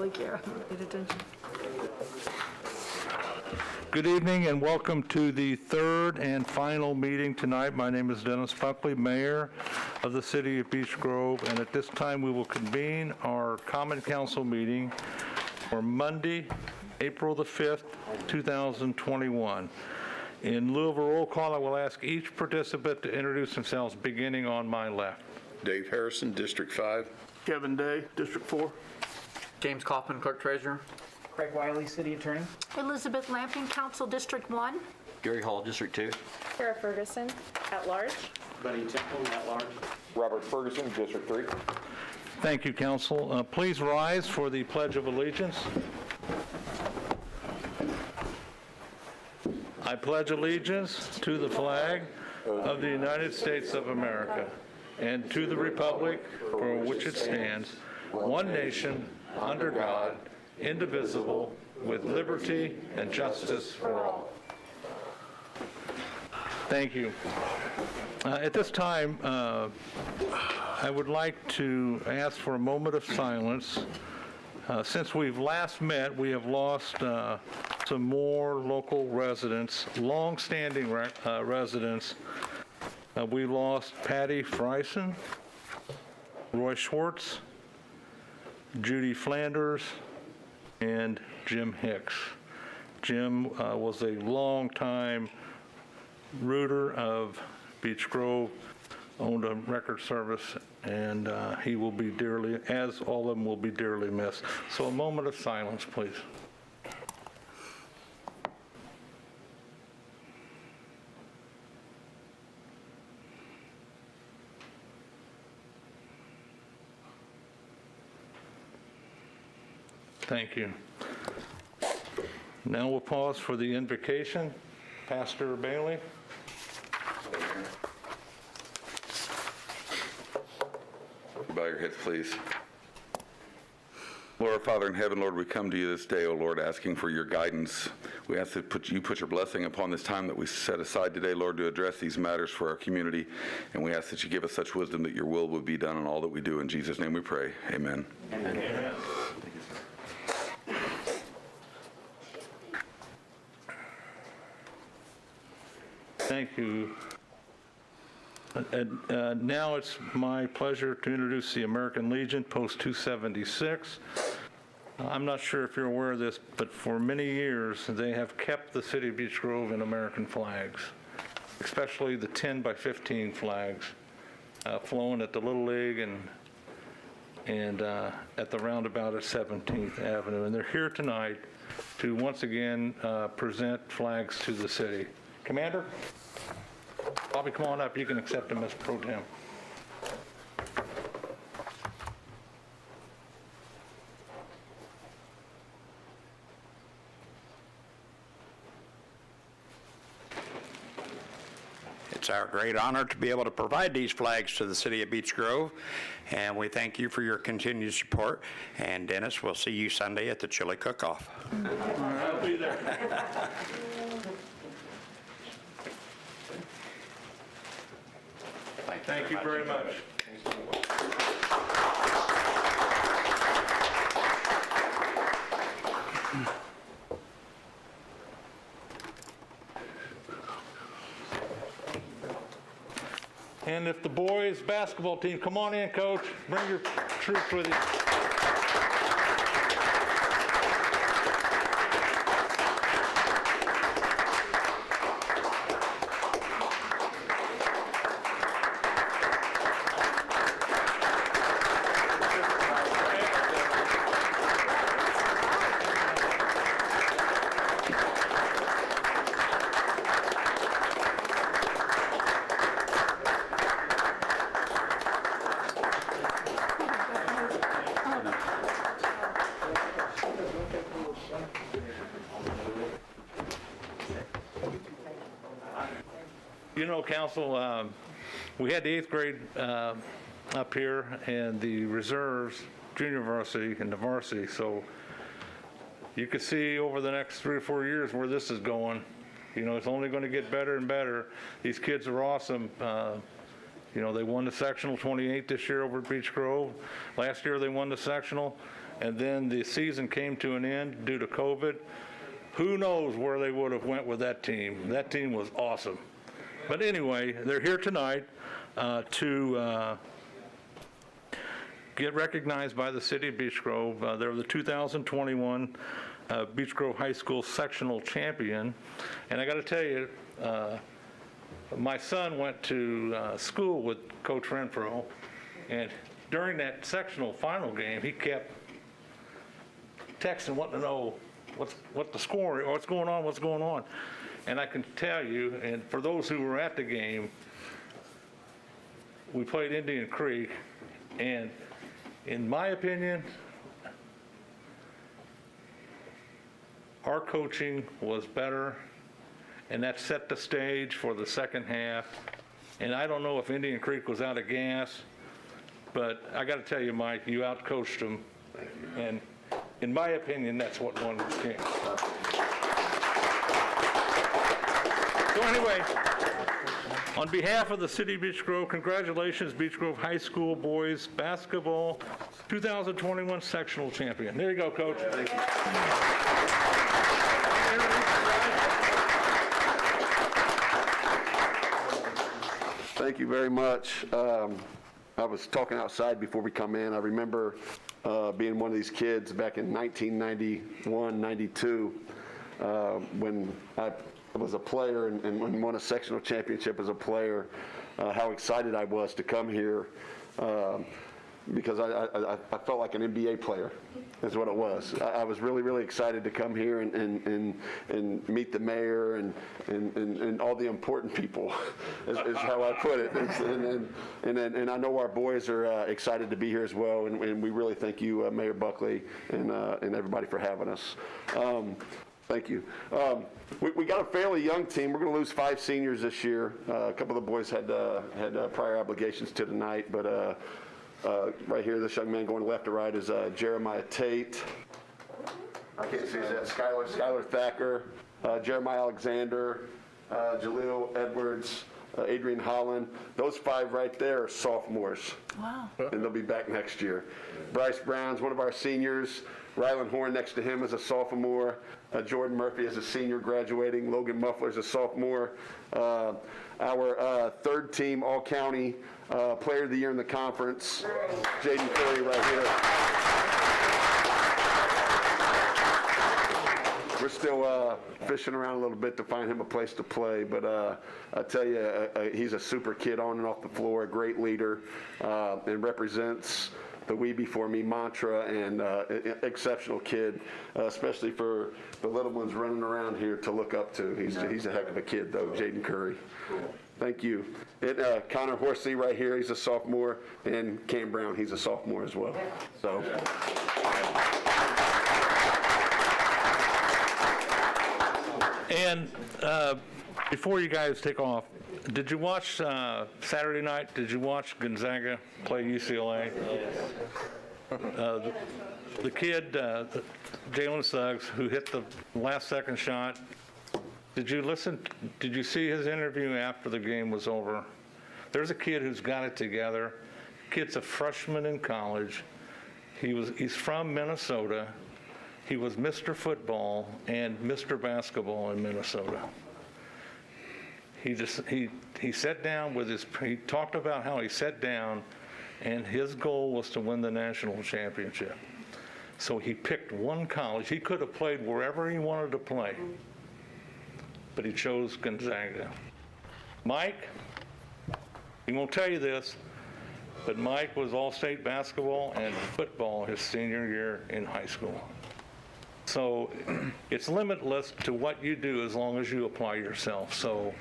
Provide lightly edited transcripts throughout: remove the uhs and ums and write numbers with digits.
really care. Paid attention. Good evening and welcome to the third and final meeting tonight. My name is Dennis Buckley, Mayor of the City of Beech Grove, and at this time we will convene our Common Council meeting for Monday, April the 5th, 2021. In lieu of a roll call, I will ask each participant to introduce themselves, beginning on my left. Dave Harrison, District 5. Kevin Day, District 4. James Kaufman, Clerk Treasurer. Craig Wiley, City Attorney. Elizabeth Lamping, Council District 1. Gary Hall, District 2. Sarah Ferguson, at large. Buddy Temple, at large. Robert Ferguson, District 3. Thank you, Council. Please rise for the Pledge of Allegiance. I pledge allegiance to the flag of the United States of America and to the republic for which it stands, one nation, under God, indivisible, with liberty and justice for all. Thank you. At this time, I would like to ask for a moment of silence. Since we've last met, we have lost some more local residents, long-standing residents. We lost Patty Friesen, Roy Schwartz, Judy Flanders, and Jim Hicks. Jim was a long-time rooter of Beech Grove, owned a record service, and he will be dearly, as all of them will be dearly missed. So a moment of silence, please. Thank you. Now we'll pause for the invocation. Pastor Bailey. Bow your heads, please. Lord, Father in heaven, Lord, we come to you this day, O Lord, asking for your guidance. We ask that you put your blessing upon this time that we set aside today, Lord, to address these matters for our community. And we ask that you give us such wisdom that your will would be done in all that we do. In Jesus' name we pray. Amen. Amen. Amen. Thank you. Now it's my pleasure to introduce the American Legion, Post 276. I'm not sure if you're aware of this, but for many years they have kept the city of Beech Grove in American flags, especially the 10 by 15 flags flown at the Little League and at the roundabout at 17th Avenue. And they're here tonight to once again present flags to the city. Commander? Bobby, come on up. You can accept him as pro tem. It's our great honor to be able to provide these flags to the city of Beech Grove, and we thank you for your continued support. And Dennis, we'll see you Sunday at the chili cook-off. I'll be there. Thank you very much. And if the boys basketball team, come on in, coach. Bring your troops with you. You know, Council, we had the 8th grade up here and the reserves, junior varsity and the varsity, so you can see over the next 3 or 4 years where this is going. You know, it's only going to get better and better. These kids are awesome. You know, they won the sectional 28 this year over at Beech Grove. Last year they won the sectional. and then the season came to an end due to COVID. Who knows where they would have went with that team? That team was awesome. But anyway, they're here tonight to get recognized by the city of Beech Grove. They're the 2021 Beech Grove High School sectional champion. And I got to tell you, my son went to school with Coach Renfro, and during that sectional final game, he kept texting, wanting to know what the score, or what's going on. And I can tell you, and for those who were at the game, we played Indian Creek, and in my opinion, our coaching was better, and that set the stage for the second half. And I don't know if Indian Creek was out of gas, but I got to tell you, Mike, you outcoached them. And in my opinion, that's what won this game. So anyway, on behalf of the City of Beech Grove, congratulations, Beech Grove High School boys basketball 2021 sectional champion. There you go, Coach. Thank you. Thank you very much. I was talking outside before we come in. I remember being one of these kids back in 1991, 92, when I was a player and won a sectional championship as a player, how excited I was to come here because I felt like an NBA player is what it was. I was really, really excited to come here and meet the mayor and all the important people is how I put it. And I know our boys are excited to be here as well, and we really thank you, Mayor Buckley, and everybody for having us. Thank you. We got a fairly young team. We're going to lose 5 seniors this year. A couple of the boys had prior obligations to tonight, but right here, this young man going left to right is Jeremiah Tate. I can't see that. Skylar Thacker, Jeremiah Alexander, Jaleel Edwards, Adrian Holland. Those 5 right there are sophomores. Wow. And they'll be back next year. Bryce Brown's one of our seniors. Rylan Horn next to him is a sophomore. Jordan Murphy is a senior graduating. Logan Muffler is a sophomore. Our third team All-County Player of the Year in the conference, Jaden Curry right here. We're still fishing around a little bit to find him a place to play, but I tell you, he's a super kid on and off the floor, a great leader, and represents the "We Before Me" mantra, and exceptional kid, especially for the little ones running around here to look up to. He's a heck of a kid, though, Jaden Curry. Thank you. And Connor Horsey right here, he's a sophomore, and Cam Brown, he's a sophomore as well. So. And before you guys take off, did you watch Saturday night? Did you watch Gonzaga play UCLA? The kid, Jalen Suggs, who hit the last second shot, did you see his interview after the game was over? There's a kid who's got it together. Kid's a freshman in college. He's from Minnesota. He was Mr. Football and Mr. Basketball in Minnesota. He sat down he talked about how he sat down and his goal was to win the national championship. So he picked one college. He could have played wherever he wanted to play, but he chose Gonzaga. Mike, he won't tell you this, but Mike was all-state basketball and football his senior year in high school. So it's limitless to what you do as long as you apply yourself. So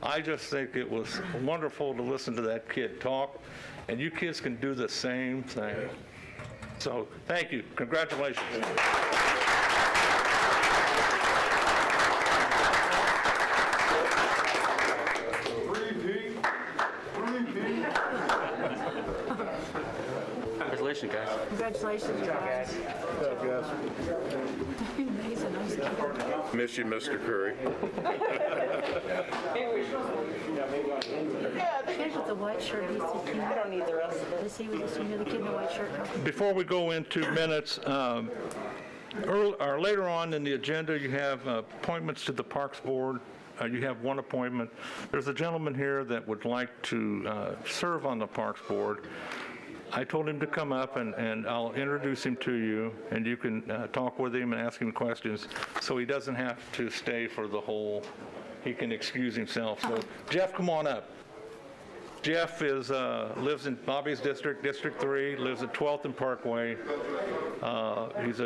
I just think it was wonderful to listen to that kid talk, and you kids can do the same thing. So thank you. Congratulations. Congratulations, guys. Congratulations, guys. Good job, guys. Amazing. Miss you, Mr. Curry. Kid with the white shirt, I don't need the rest of it. Is he the kid in the white shirt? Before we go into minutes, or later on in the agenda, you have appointments to the Parks Board. You have one appointment. There's a gentleman here that would like to serve on the Parks Board. I told him to come up, and I'll introduce him to you, and you can talk with him and ask him questions, so he doesn't have to stay for the whole, he can excuse himself. So, Jeff, come on up. Jeff lives in Bobby's district, District 3, lives at 12th and Parkway. He's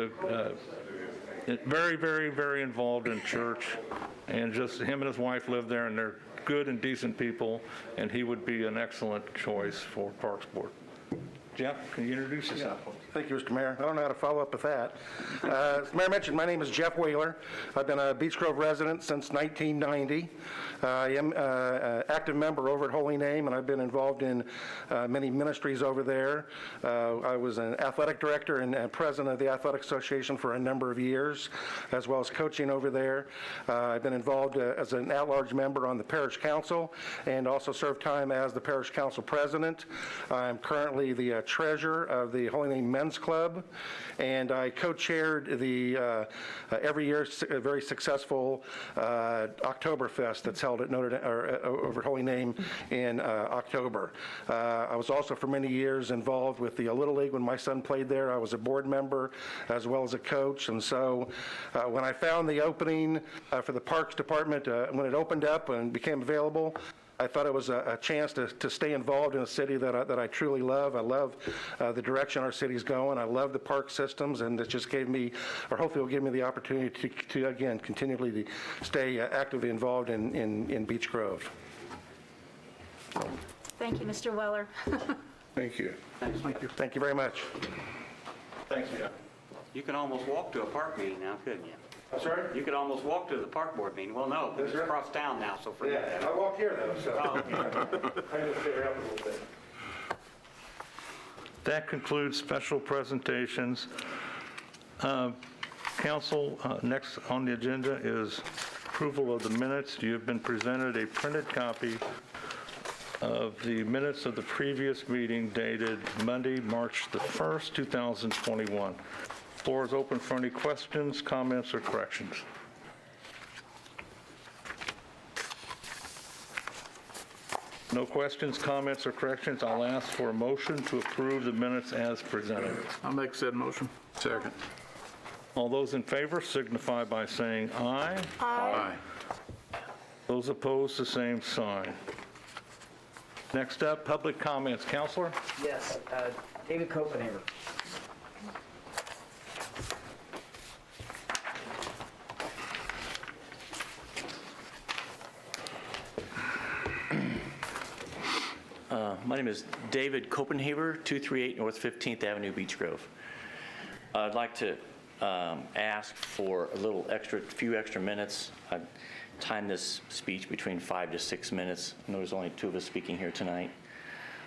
very, very, very involved in church, and just him and his wife live there, and they're good and decent people, and he would be an excellent choice for Parks Board. Jeff, can you introduce yourself? Thank you, Mr. Mayor. I don't know how to follow up with that. As the Mayor mentioned, my name is Jeff Whaler. I've been a Beech Grove resident since 1990. I am an active member over at Holy Name, and I've been involved in many ministries over there. I was an athletic director and president of the Athletic Association for a number of years, as well as coaching over there. I've been involved as an at-large member on the parish council and also served time as the parish council president. I'm currently the treasurer of the Holy Name Men's Club, and I co-chaired the every year very successful Oktoberfest that's held at over at Holy Name in October. I was also for many years involved with the Little League when my son played there. I was a board member as well as a coach, and so when I found the opening for the Parks Department, when it opened up and became available, I thought it was a chance to stay involved in a city that I truly love. I love the direction our city's going. I love the park systems, and it just gave me, or hopefully will give me the opportunity to again, continually stay actively involved in Beech Grove. Thank you, Mr. Weller. Thank you. Thank you very much. Thanks, Jeff. You can almost walk to a park meeting now, couldn't you? I'm sorry? You could almost walk to the park board meeting. Well, no, it's across town now, so forget that. I walk here though, so Oh, okay. I just figure out a little bit. That concludes special presentations. Council, next on the agenda is approval of the minutes. You have been presented a printed copy of the minutes of the previous meeting dated Monday, March the 1st, 2021. Floor is open for any questions, comments, or corrections. No questions, comments, or corrections. I'll ask for a motion to approve the minutes as presented. I'll make said motion. Second. All those in favor signify by saying aye. Aye. Those opposed, the same sign. Next up, public comments. Counselor? Yes, David Copenhaver. My name is David Copenhaver, 238 North 15th Avenue, Beech Grove. I'd like to ask for a few extra minutes. I've timed this speech between 5 to 6 minutes. I know there's only 2 of us speaking here tonight,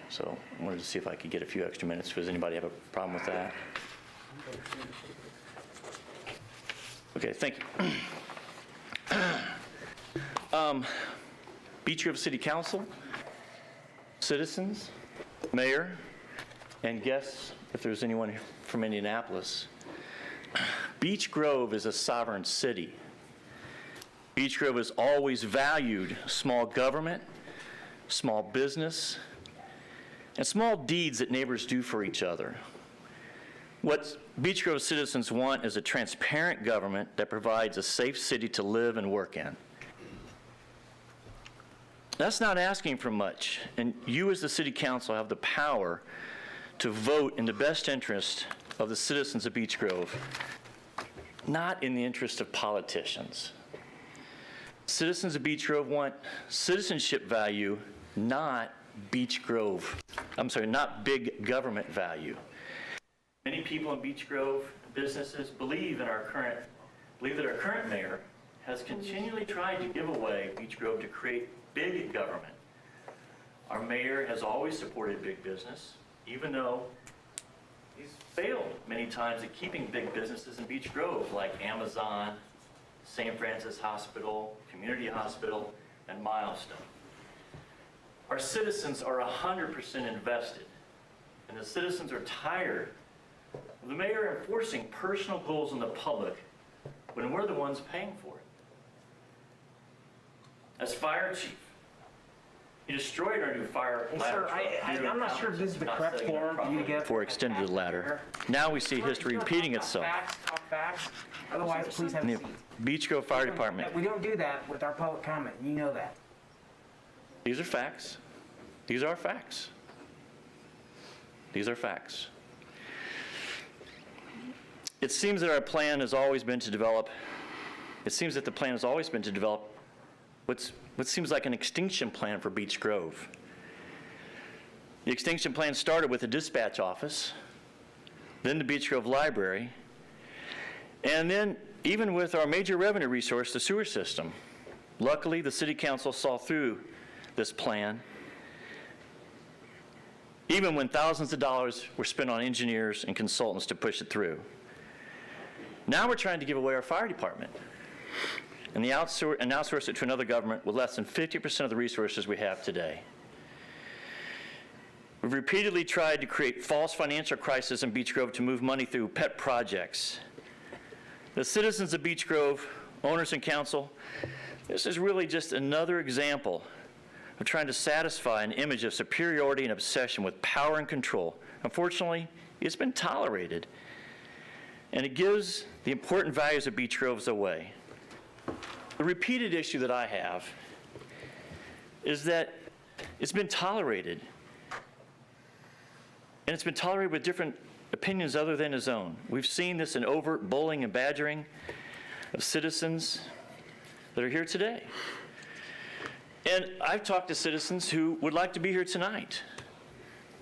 so I wanted to see if I could get a few extra minutes. Does anybody have a problem with that? Okay, thank you. Beech Grove City Council, citizens, mayor, and guests, if there's anyone from Indianapolis. Beech Grove is a sovereign city. Beech Grove has always valued small government, small business, and small deeds that neighbors do for each other. What Beech Grove citizens want is a transparent government that provides a safe city to live and work in. That's not asking for much, and you as the city council have the power to vote in the best interest of the citizens of Beech Grove, not in the interest of politicians. Citizens of Beech Grove want citizenship value, not Beech Grove. Not big government value. Many people in Beech Grove businesses believe that our current mayor has continually tried to give away Beech Grove to create big government. Our mayor has always supported big business, even though he's failed many times at keeping big businesses in Beech Grove, like Amazon St. Francis Hospital, Community Hospital, and Milestone. Our citizens are 100% invested, and the citizens are tired of the mayor enforcing personal goals on the public when we're the ones paying for it. As fire chief, he destroyed our new fire ladder truck. I'm not sure if this is the correct forum for you to get. Before extended the ladder. Now we see history repeating itself. Talk facts. Otherwise, please have a seat. Beech Grove Fire Department. We don't do that with our public comment. You know that. These are facts. These are facts. These are facts. It seems that our plan has always been to develop, what seems like an extinction plan for Beech Grove. The extinction plan started with the dispatch office, then the Beech Grove Library, and then even with our major revenue resource, the sewer system. Luckily, the City Council saw through this plan, even when thousands of dollars were spent on engineers and consultants to push it through. Now we're trying to give away our fire department and outsource it to another government with less than 50% of the resources we have today. We've repeatedly tried to create false financial crisis in Beech Grove to move money through pet projects. The citizens of Beech Grove, owners and council, this is really just another example of trying to satisfy an image of superiority and obsession with power and control. Unfortunately, it's been tolerated, and it gives the important values of Beech Groves away. The repeated issue that I have is that it's been tolerated, and it's been tolerated with different opinions other than his own. We've seen this in overt bullying and badgering of citizens that are here today. And I've talked to citizens who would like to be here tonight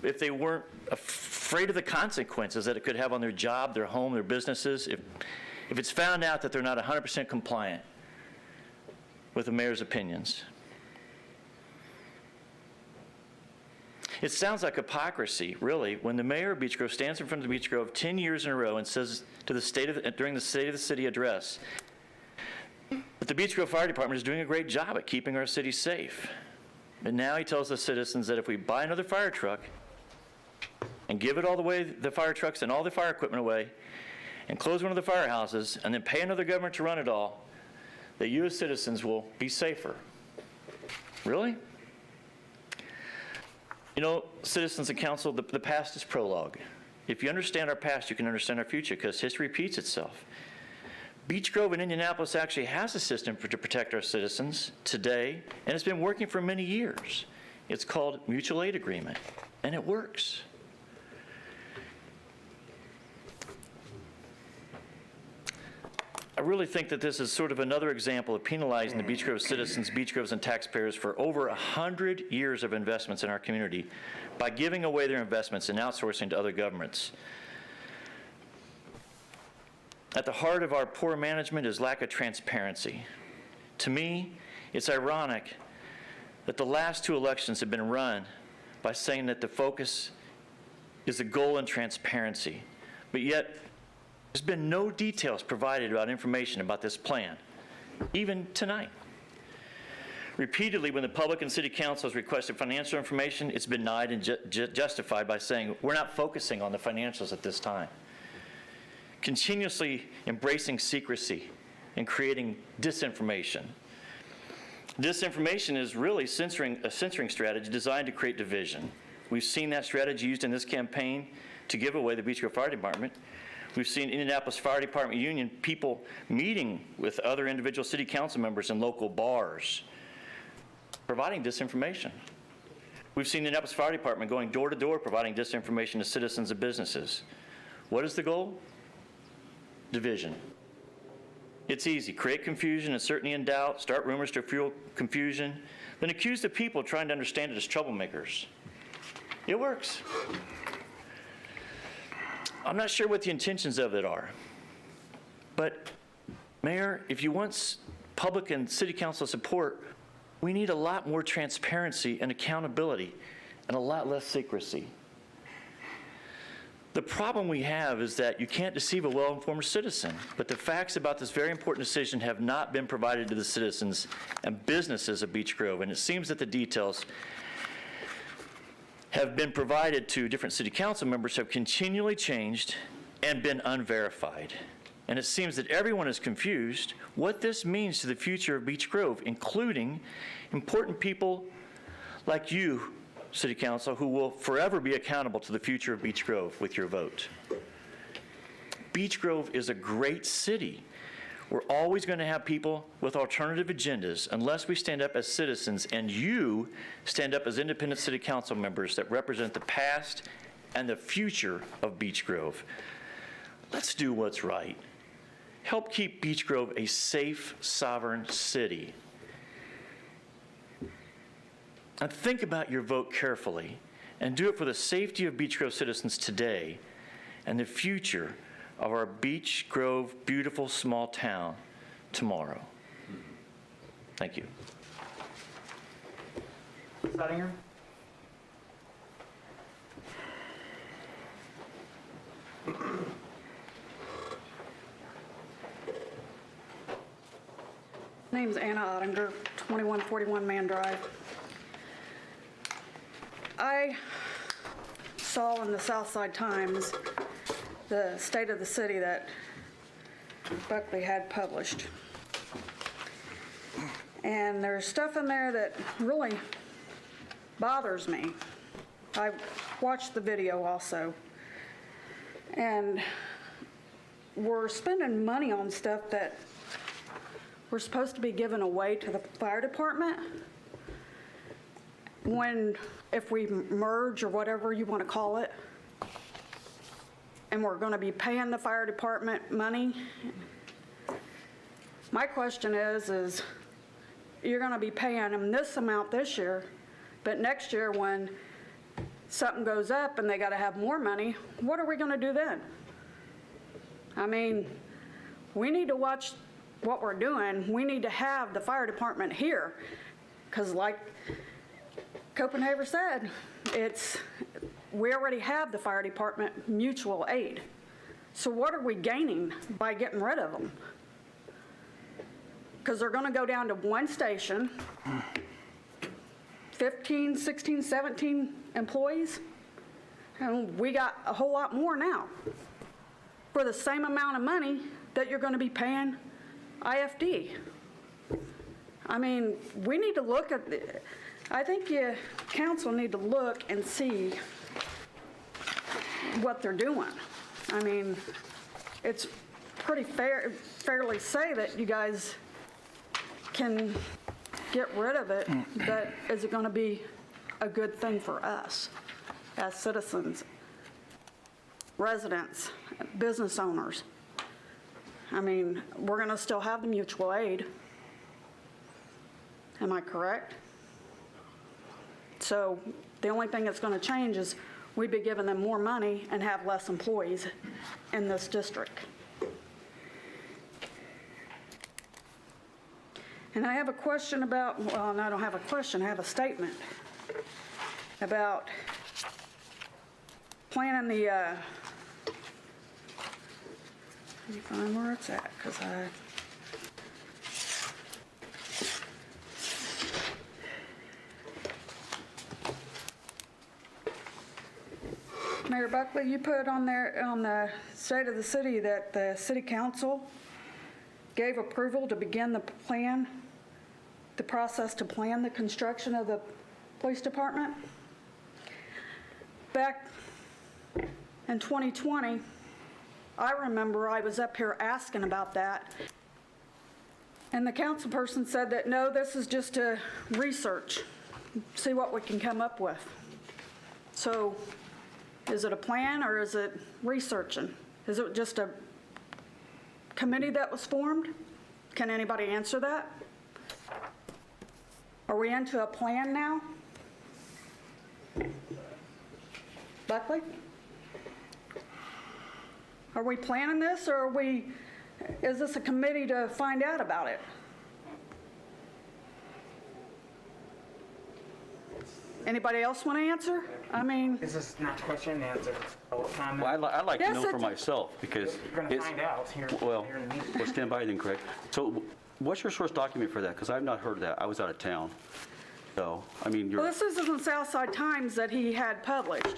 if they weren't afraid of the consequences that it could have on their job, their home, their businesses, if it's found out that they're not 100% compliant with the mayor's opinions. It sounds like hypocrisy, really, when the mayor of Beech Grove stands in front of the Beech Grove 10 years in a row and says to during the State of the City address that the Beech Grove Fire Department is doing a great job at keeping our city safe. And now he tells the citizens that if we buy another fire truck and give it all the way, the fire trucks and all the fire equipment away, and close one of the firehouses, and then pay another government to run it all, that you as citizens will be safer. Really? You know, citizens and council, the past is prologue. If you understand our past, you can understand our future, because history repeats itself. Beech Grove in Indianapolis actually has a system to protect our citizens today, and it's been working for many years. It's called mutual aid agreement, and it works. I really think that this is sort of another example of penalizing the Beech Grove citizens, Beech Groves, and taxpayers for over 100 years of investments in our community by giving away their investments and outsourcing to other governments. At the heart of our poor management is lack of transparency. To me, it's ironic that the last two elections have been run by saying that the focus is the goal and transparency, but yet there's been no details provided about information about this plan, even tonight. Repeatedly, when the public and city council has requested financial information, it's been denied and justified by saying, we're not focusing on the financials at this time. Continuously embracing secrecy and creating disinformation. Disinformation is really a censoring strategy designed to create division. We've seen that strategy used in this campaign to give away the Beech Grove Fire Department. We've seen Indianapolis Fire Department Union people meeting with other individual city council members in local bars, providing disinformation. We've seen the Indianapolis Fire Department going door to door providing disinformation to citizens and businesses. What is the goal? Division. It's easy. Create confusion, uncertainty, and doubt, start rumors to fuel confusion, then accuse the people trying to understand it as troublemakers. It works. I'm not sure what the intentions of it are, but Mayor, if you want public and city council support, we need a lot more transparency and accountability and a lot less secrecy. The problem we have is that you can't deceive a well-informed citizen, but the facts about this very important decision have not been provided to the citizens and businesses of Beech Grove, and it seems that the details have been provided to different city council members have continually changed and been unverified. And it seems that everyone is confused what this means to the future of Beech Grove, including important people like you, City Council, who will forever be accountable to the future of Beech Grove with your vote. Beech Grove is a great city. We're always going to have people with alternative agendas unless we stand up as citizens and you stand up as independent city council members that represent the past and the future of Beech Grove. Let's do what's right. Help keep Beech Grove a safe, sovereign city. And think about your vote carefully and do it for the safety of Beech Grove citizens today and the future of our Beech Grove beautiful small town tomorrow. Thank you. Sudinger? Name's Anna Ottinger, 2141 Man Drive. I saw in the Southside Times the state of the city that Buckley had published. And there's stuff in there that really bothers me. I watched the video also. And we're spending money on stuff that we're supposed to be giving away to the fire department. When, if we merge or whatever you want to call it, and we're going to be paying the fire department money. My question is you're going to be paying them this amount this year, but next year when something goes up and they got to have more money, what are we going to do then? I mean, we need to watch what we're doing. We need to have the fire department here, because like Copenhagen said, we already have the fire department mutual aid. So what are we gaining by getting rid of them? Because they're going to go down to one station, 15, 16, 17 employees, and we got a whole lot more now for the same amount of money that you're going to be paying IFD. I mean, we need to look at I think you council need to look and see what they're doing. I mean, it's pretty fairly say that you guys can get rid of it, but is it going to be a good thing for us as citizens, residents, business owners? I mean, we're going to still have the mutual aid. Am I correct? So the only thing that's going to change is we'd be giving them more money and have less employees in this district. And I have a question about, well, no, I don't have a question, I have a statement about planning the, let me find where it's at, because Mayor Buckley, you put on there on the state of the city that the city council gave approval to begin the process to plan the construction of the police department. Back in 2020, I remember I was up here asking about that, and the council person said that no, this is just a research, see what we can come up with. So is it a plan or is it researching? Is it just a committee that was formed? Can anybody answer that? Are we into a plan now? Buckley? Are we planning this, or is this a committee to find out about it? Anybody else want to answer? I mean, This is not question and answer. Public comment. Well, I'd like to Yes, know for it's- myself, because You're going to it's, find out here well, here in the meeting. we'll stand by then, Craig. So what's your source document for that? Because I've not heard of that. I was out of town. So, I mean, well, you're, this is in the Southside Times that he had published,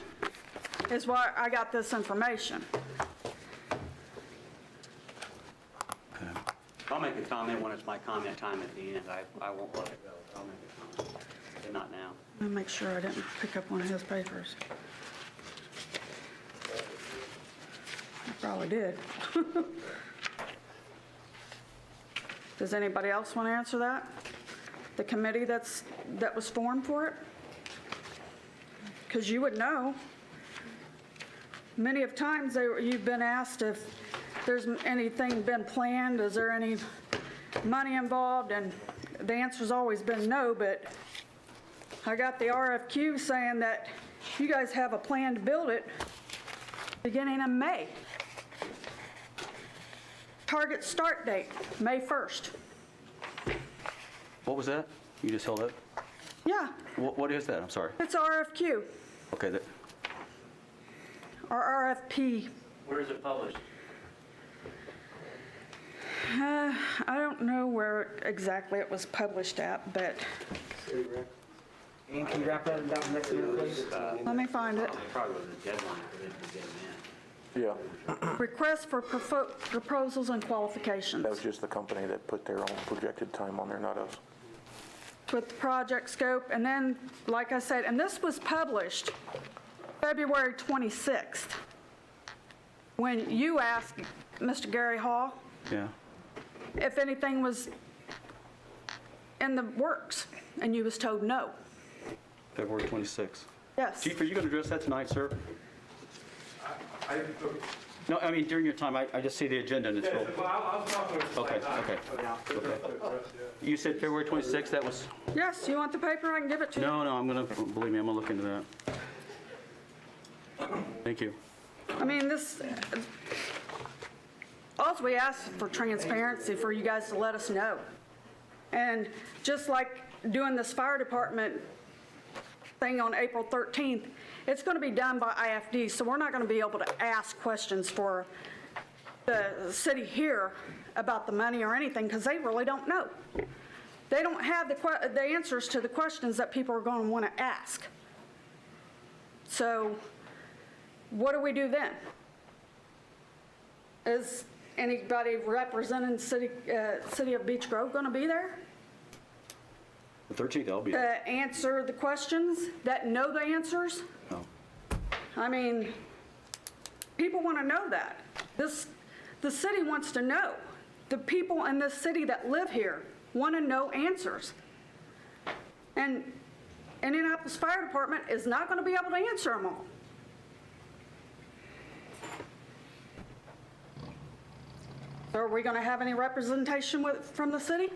is why I got this information. I'll make a comment when it's my comment time at the end. I won't let it go. I'll make a comment, but not now. Let me make sure I didn't pick up one of his papers. I probably did. Does anybody else want to answer that? The committee that was formed for it? Because you would know. Many of times you've been asked if there's anything been planned, is there any money involved? And the answer's always been no, but I got the RFQ saying that you guys have a plan to build it beginning in May. Target start date, May 1st. What was that? You just held up? Yeah, What is that? I'm sorry. it's RFQ Okay, or RFP. Where is it published? I don't know where exactly it was published at, but And can you wrap that up next minute, please? let me find it. probably was a deadline for them to get them Yeah, Request for proposals and qualifications. that was just the company that put their own projected time on there, not us. With the project scope, and then, like I said, and this was published February 26th, when you asked Mr. Gary Hall in. Yeah. if anything was in the works, and you was told no. February 26th. Yes. Chief, are you going to address that tonight, sir? No, I mean, during your time, I just see the agenda and it's full. Okay. You said February 26th, that was, Yes, you want the paper? I can give it to you. no, I'm going to, believe me, I'm going to look into that. Thank you. I mean, all we ask for transparency for you guys to let us know. And just like doing this fire department thing on April 13th, it's going to be done by IFD, so we're not going to be able to ask questions for the city here about the money or anything, because they really don't know. They don't have the answers to the questions that people are going to want to ask. So what do we do then? Is anybody representing city of Beech Grove going to be there The 13th, I'll be to there. answer the questions that know the answers? No. I mean, people want to know that. The city wants to know. The people in this city that live here want to know answers. And Indianapolis Fire Department is not going to be able to answer them all. So are we going to have any representation from the city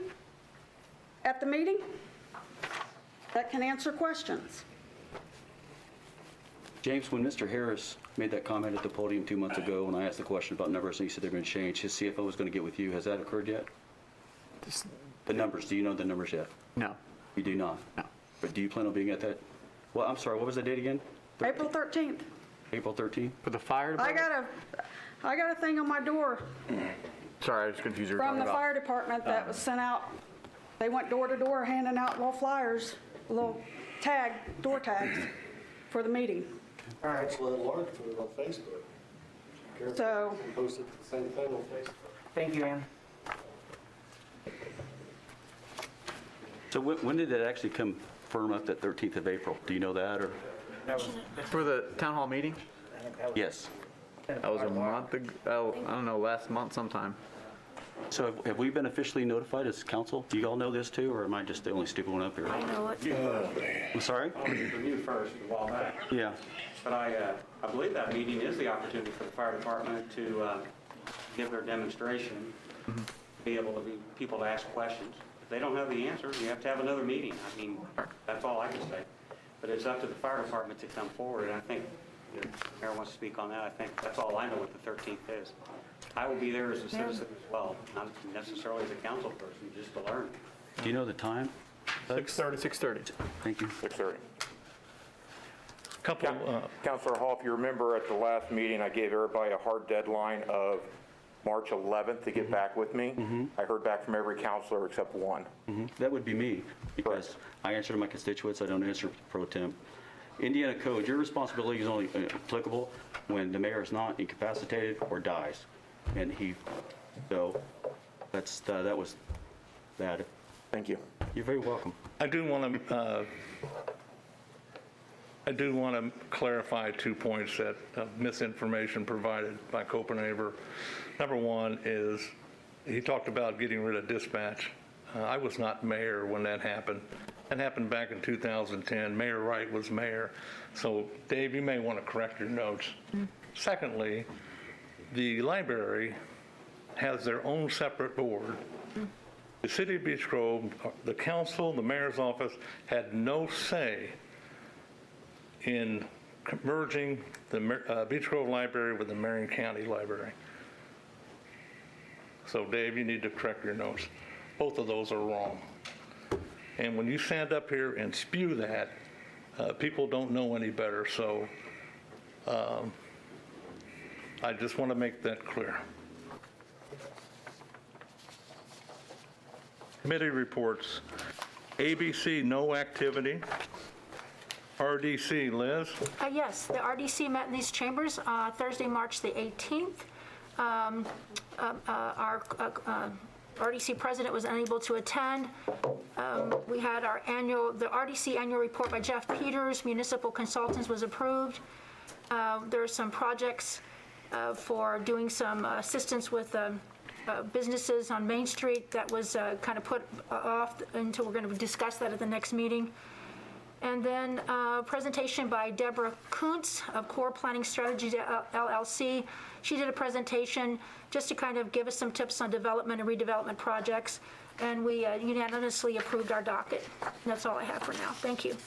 at the meeting that can answer questions? James, when Mr. Harris made that comment at the podium 2 months ago, when I asked the question about numbers, and he said they're going to change, his CFO was going to get with you. Has that occurred yet? The numbers, do you know the numbers yet? No. You do not? No. But do you plan on being at that? Well, I'm sorry, what was the date again? April 13th. April 13th? For the fire I department? got a thing on my door Sorry, I was confused. You were from talking the about. fire department that was sent out. They went door to door handing out little flyers, little door tags for the meeting. All right. That's what Lauren put it on Facebook. So, Posted the same thing on Facebook. Thank you, Ann. So when did that actually come firm up, that 13th of April? Do you know that, or? For the town hall meeting? Yes. That was a month ago, I don't know, last month sometime. So have we been officially notified as council? Do you all know this too, or am I just the only stupid one up here? I know it. I'm sorry? Oh, From you first, a while back. Yeah. But I believe that meeting is the opportunity for the fire department to give their demonstration, be able to be people to ask questions. If they don't have the answers, you have to have another meeting. I mean, that's all I can say. But it's up to the fire department to come forward. And I think, if the mayor wants to speak on that, I think that's all I know what the 13th is. I will be there as a citizen as well, not necessarily as a council person, just to learn. Do you know the time? 6:30. Thank you. 6:30. Couple, Councilor Hall, if you remember at the last meeting, I gave everybody a hard deadline of March 11th to get back with me. I heard back from every counselor except one. That would be me, because I answer to my constituents, I don't answer pro temp. Indiana code, your responsibility is only applicable when the mayor is not incapacitated or dies. And so that was that. Thank you. You're very welcome. I do want to clarify 2 points that misinformation provided by Copenhaver. Number one is he talked about getting rid of dispatch. I was not mayor when that happened. That happened back in 2010. Mayor Wright was mayor. So, Dave, you may want to correct your notes. Secondly, the library has their own separate board. The city of Beech Grove, the council, the mayor's office had no say in merging the Beech Grove Library with the Marion County Library. So, Dave, you need to correct your notes. Both of those are wrong. And when you stand up here and spew that, people don't know any better. So I just want to make that clear. Committee reports. ABC, no activity. RDC, Liz? Yes, the RDC met in these chambers Thursday, March the 18th. Our RDC president was unable to attend. We had the RDC annual report by Jeff Peters, municipal consultants, was approved. There are some projects for doing some assistance with businesses on Main Street that was kind of put off until we're going to discuss that at the next meeting. And then a presentation by Deborah Kuntz of Core Planning Strategies LLC. She did a presentation just to kind of give us some tips on development and redevelopment projects. And we unanimously approved our docket. And that's all I have for now. Thank you.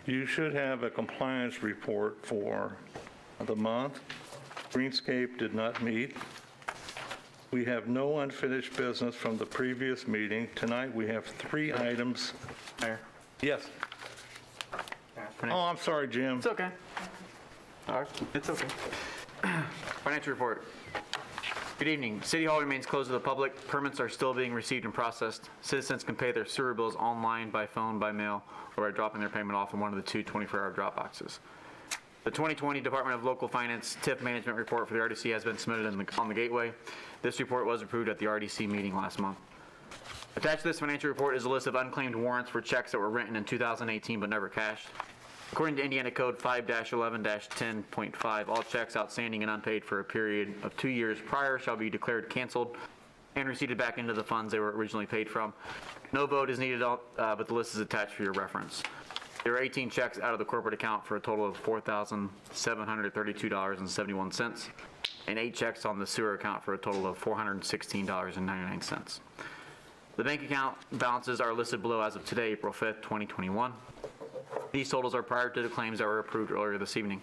You should have a compliance report for the month. Greenscape did not meet. We have no unfinished business from the previous meeting. Tonight we have 3 items. Mayor. Yes. Oh, I'm sorry, Jim. It's okay. All right, it's okay. Financial report. Good evening. City Hall remains closed to the public. Permits are still being received and processed. Citizens can pay their sewer bills online, by phone, by mail, or by dropping their payment off in one of the 2 24-hour drop boxes. The 2020 Department of Local Finance TIF Management Report for the RDC has been submitted on the Gateway. This report was approved at the RDC meeting last month. Attached to this financial report is a list of unclaimed warrants for checks that were written in 2018 but never cashed. According to Indiana Code 5-11-10.5, all checks outstanding and unpaid for a period of 2 years prior shall be declared canceled and receipted back into the funds they were originally paid from. No vote is needed, but the list is attached for your reference. There are 18 checks out of the corporate account for a total of $4,732.71, and 8 checks on the sewer account for a total of $416.99. The bank account balances are listed below as of today, April 5th, 2021. These totals are prior to the claims that were approved earlier this evening.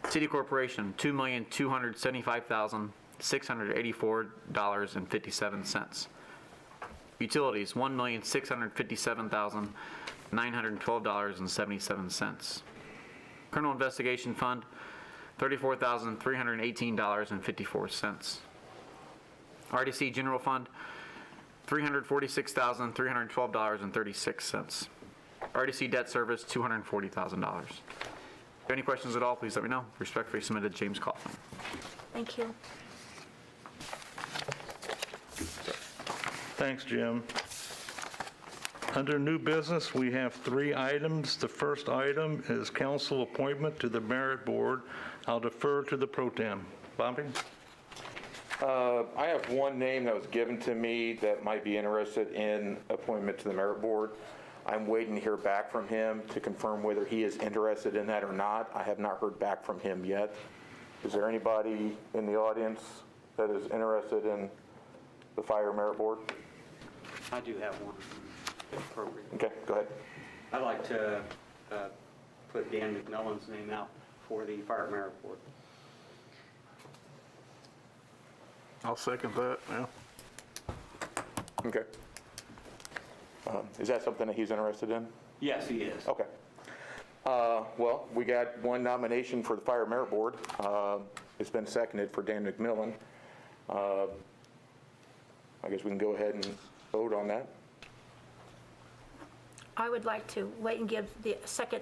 City Corporation, $2,275,684.57. Utilities, $1,657,912.77. Criminal Investigation Fund, $34,318.54. RDC General Fund, $346,312.36. RDC Debt Service, $240,000. If you have any questions at all, please let me know. Respectfully submitted, James Coughlin. Thank you. Thanks, Jim. Under new business, we have 3 items. The first item is council appointment to the Merit Board. I'll defer to the pro tem. Bobby? I have one name that was given to me that might be interested in appointment to the Merit Board. I'm waiting to hear back from him to confirm whether he is interested in that or not. I have not heard back from him yet. Is there anybody in the audience that is interested in the Fire Merit Board? I do have one. Appropriate. Okay, go ahead. I'd like to put Dan McMillan's name out for the Fire Merit Board. I'll second that, yeah. Okay. Is that something that he's interested in? Yes, he is. Okay. Well, we got one nomination for the Fire Merit Board. It's been seconded for Dan McMillan. I guess we can go ahead and vote on that. I would like to wait and give the second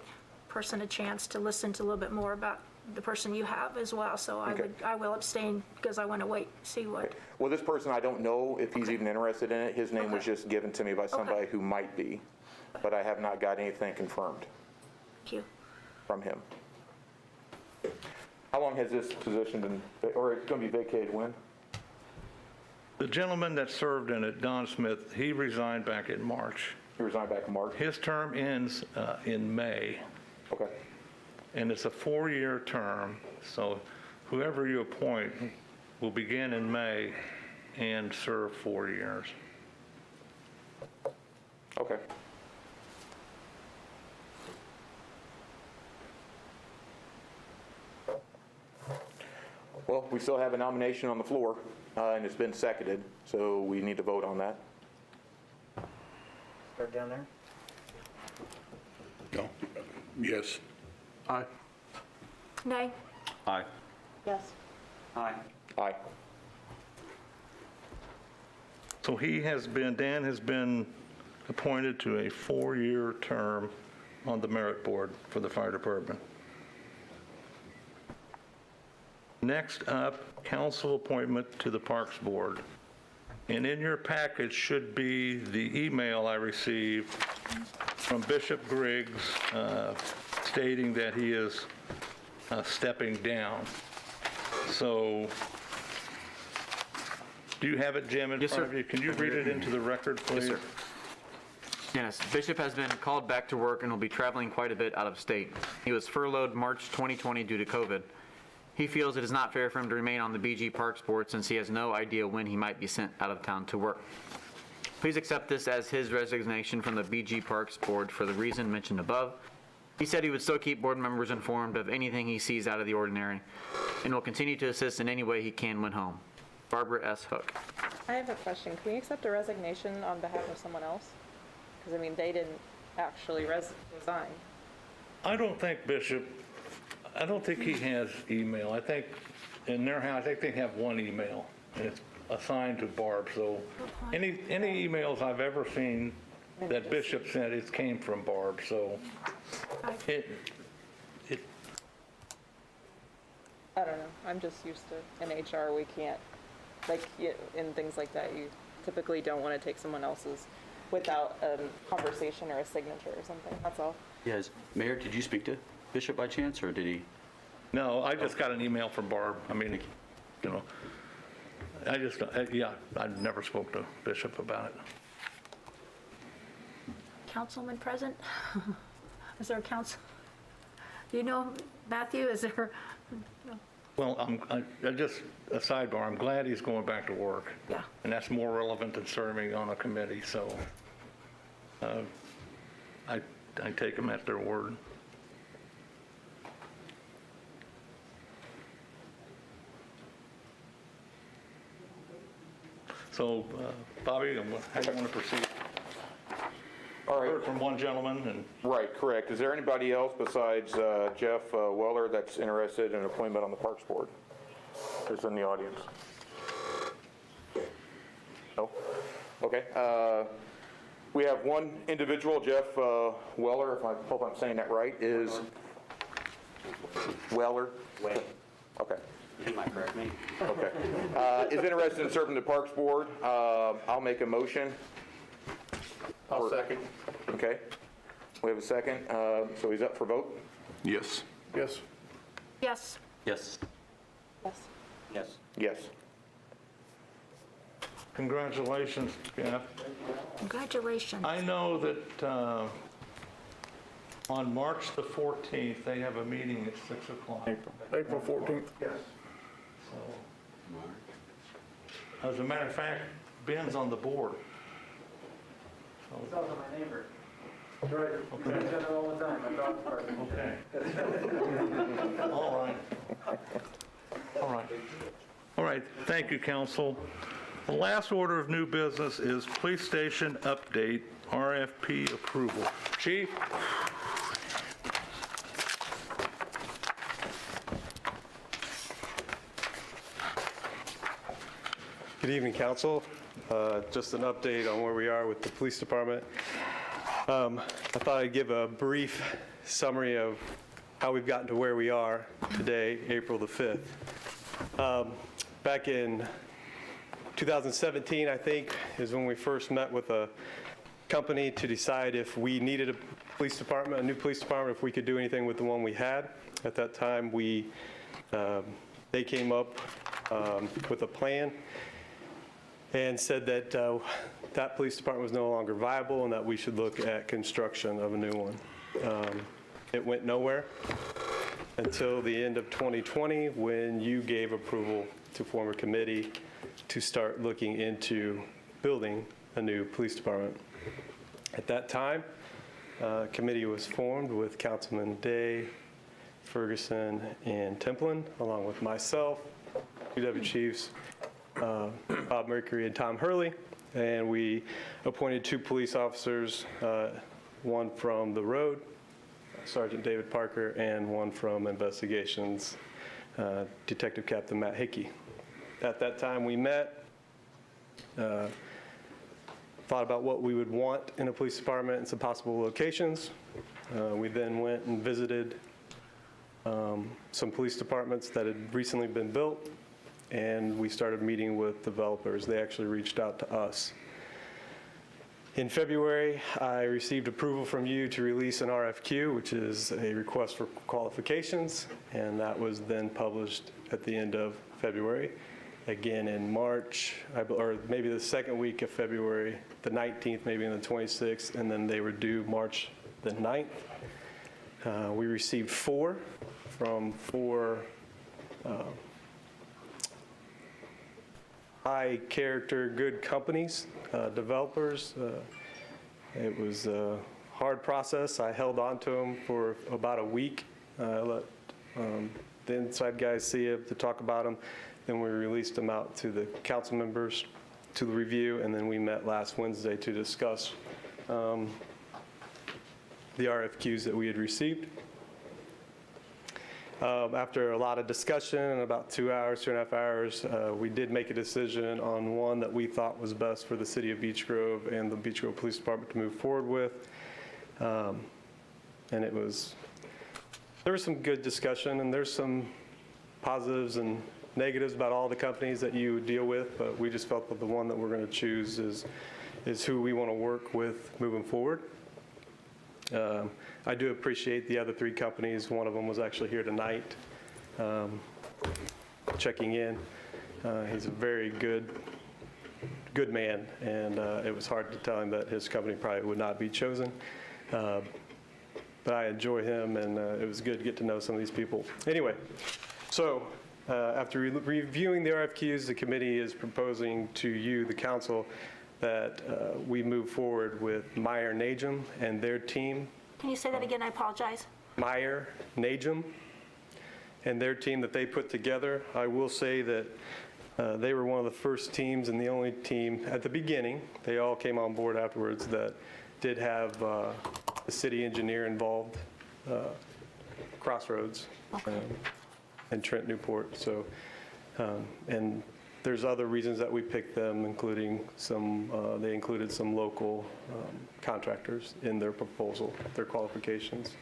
person a chance to listen to a little bit more about the person you have as well. So I will abstain because I want to wait, see what. Well, this person, I don't know if he's even interested in it. His name was just given to me by somebody who might be, but I have not got anything confirmed. Thank you. From him. How long has this position been, or it's going to be vacated when? The gentleman that served in it, Don Smith, he resigned back in March. He resigned back in March? His term ends in May. Okay. And it's a 4-year term, so whoever you appoint will begin in May and serve 4 years. Okay. Well, we still have a nomination on the floor, and it's been seconded, so we need to vote on that. Start down there. No. Yes. Aye. Nay? Aye. Yes. Aye. Aye. So Dan has been appointed to a 4-year term on the merit board for the fire department. Next up, council appointment to the Parks Board. And in your package should be the email I received from Bishop Griggs stating that he is stepping down. So, do you have it, Jim, in front of you? Can you read it into the record, please? Yes, sir. Yes, Bishop has been called back to work and will be traveling quite a bit out of state. He was furloughed March 2020 due to COVID. He feels it is not fair for him to remain on the BG Parks Board since he has no idea when he might be sent out of town to work. Please accept this as his resignation from the BG Parks Board for the reason mentioned above. He said he would still keep board members informed of anything he sees out of the ordinary and will continue to assist in any way he can when home. Barbara S. Hook. I have a question. Can we accept a resignation on behalf of someone else? Because, I mean, they didn't actually resign. I don't think he has email. I think in their house, I think they have one email, and it's assigned to Barb. So any emails I've ever seen that Bishop sent, it came from Barb. So I don't know. I'm just used to, in HR, we can't, like, in things like that, you typically don't want to take someone else's without a conversation or a signature or something. That's all. Yes. Mayor, did you speak to Bishop by chance, or did he? No, I just got an email from Barb. I mean, you know, I never spoke to Bishop about it. Councilman present? Is there a council? Do you know, Matthew, is there? Well, just a sidebar, I'm glad he's going back to work. Yeah. And that's more relevant than serving on a committee, so I take them at their word. So, Bobby, how do you want to proceed? All right. Heard from one gentleman and. Right, correct. Is there anybody else besides Jeff Weller that's interested in an appointment on the Parks Board? Who's in the audience? No? Okay. We have one individual, Jeff Weller, if I hope I'm saying that right, is Weller? Wait. Okay. You might correct me. Okay. Is interested in serving the Parks Board. I'll make a motion. I'll second. Okay. We have a second. So he's up for vote? Yes. Yes. Yes. Yes. Yes. Yes. Yes. Congratulations, Jeff. Congratulations. I know that on March the 14th, they have a meeting at 6 o'clock. April 14th. Yes. So, as a matter of fact, Ben's on the board. He's also my neighbor. Right. We see each other all the time. My dog park. Okay. All right. All right. All right. Thank you, council. The last order of new business is police station update, RFP approval. Chief? Good evening, council. Just an update on where we are with the police department. I thought I'd give a brief summary of how we've gotten to where we are today, April the 5th. Back in 2017, I think, is when we first met with a company to decide if we needed a police department, a new police department, if we could do anything with the one we had. At that time, they came up with a plan and said that that police department was no longer viable and that we should look at construction of a new one. It went nowhere until the end of 2020 when you gave approval to form a committee to start looking into building a new police department. At that time, a committee was formed with Councilman Day, Ferguson, and Templin, along with myself, two deputy chiefs, Bob Mercury and Tom Hurley, and we appointed 2 police officers, one from the road, Sergeant David Parker, and one from investigations, Detective Captain Matt Hickey. At that time we met, thought about what we would want in a police department and some possible locations. We then went and visited some police departments that had recently been built, and we started meeting with developers. They actually reached out to us. In February, I received approval from you to release an RFQ, which is a request for qualifications, and that was then published at the end of February. Again in March, or maybe the second week of February, the 19th, maybe on the 26th, and then they were due March the 9th. We received 4 from 4 high character, good companies, developers. It was a hard process. I held on to them for about a week. I let the inside guys see it to talk about them. Then we released them out to the council members to the review, and then we met last Wednesday to discuss the RFQs that we had received. After a lot of discussion, about 2 hours, 2.5 hours, we did make a decision on one that we thought was best for the city of Beech Grove and the Beech Grove Police Department to move forward with. And there was some good discussion, and there's some positives and negatives about all the companies that you deal with, but we just felt that the one that we're going to choose is who we want to work with moving forward. I do appreciate the other 3 companies. One of them was actually here tonight, checking in. He's a very good man, and it was hard to tell him that his company probably would not be chosen. But I enjoy him, and it was good to get to know some of these people. Anyway, so after reviewing the RFQs, the committee is proposing to you, the council, that we move forward with Meyer Najum and their team. Can you say that again? I apologize. Meyer Najum and their team that they put together. I will say that they were one of the first teams and the only team at the beginning. They all came on board afterwards that did have the city engineer involved, Crossroads, and Trent Newport. So, and there's other reasons that we picked them, including they included some local contractors in their proposal, their qualifications.